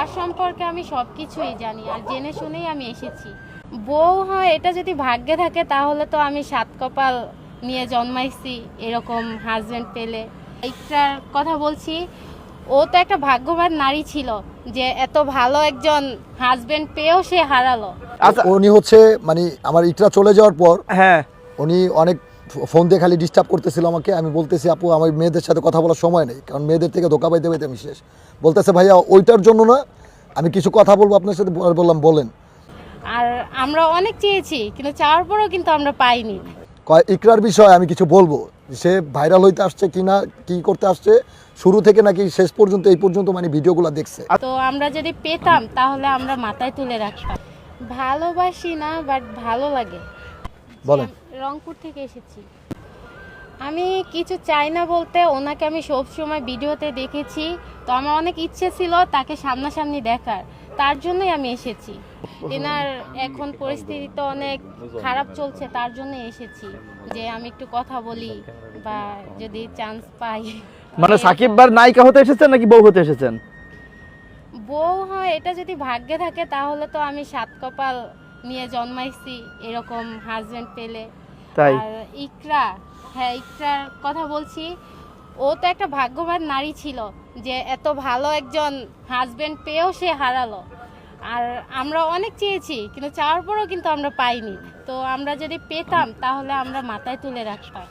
তার সম্পর্কে আমি সবকিছুই জানি আর জেনে শুনেই আমি এসেছি। বউ হয় এটা যদি ভাগ্যে থাকে তাহলে তো আমি সাত কপাল নিয়ে জন্মাইছি এরকম হাজবেন্ড পেলে। একটার কথা বলছি, ও তো একটা ভাগ্যবান নারী ছিল যে এত ভালো একজন হাজবেন্ড পেয়েও সে হারালো। আচ্ছা উনি হচ্ছে মানে আমার ইকরা চলে যাওয়ার পর হ্যাঁ উনি অনেক ফোন দিয়ে খালি ডিস্টার্ব করতেছিল আমাকে। আমি বলতেছি আপু আমার মেয়েদের সাথে কথা বলার সময় নেই, কারণ মেয়েদের থেকে ধোকা পাইতে পাইতে আমি শেষ। বলতেছে ভাইয়া ওইটার জন্য না, আমি কিছু কথা বলবো আপনার সাথে। বললাম বলেন। আর আমরা অনেক চেয়েছি কিন্তু চাওয়ার পরেও কিন্তু আমরা পাইনি। ইকরার বিষয়ে আমি কিছু বলবো, সে ভাইরাল হইতে আসছে কিনা, কি করতে আসছে শুরু থেকে নাকি শেষ পর্যন্ত এই পর্যন্ত মানে ভিডিওগুলো দেখছে। তো আমরা যদি পেতাম তাহলে আমরা মাথায় তুলে রাখতাম। ভালোবাসি না, বাট ভালো লাগে। বলেন। রংপুর থেকে এসেছি। আমি কিছু চাই না বলতে, ওনাকে আমি সব সময় ভিডিওতে দেখেছি, তো আমার অনেক ইচ্ছে ছিল তাকে সামনাসামনি দেখার, তার জন্যই আমি এসেছি। এনার এখন পরিস্থিতি তো অনেক খারাপ চলছে, তার জন্য এসেছি যে আমি একটু কথা বলি বা যদি চান্স পাই। মানে সাকিব ভাইয়ের নায়িকা হতে এসেছেন নাকি বউ হতে এসেছেন? বউ হয় এটা যদি ভাগ্যে থাকে তাহলে তো আমি সাত কপাল নিয়ে জন্মাইছি এরকম হাজবেন্ড পেলে। তাই আর ইকরা, হ্যাঁ ইকরার কথা বলছি, ও তো একটা ভাগ্যবান নারী ছিল যে এত ভালো একজন হাজবেন্ড পেয়েও সে হারালো। আর আমরা অনেক চেয়েছি কিন্তু চাওয়ার পরেও কিন্তু আমরা পাইনি। তো আমরা যদি পেতাম তাহলে আমরা মাথায় তুলে রাখতাম।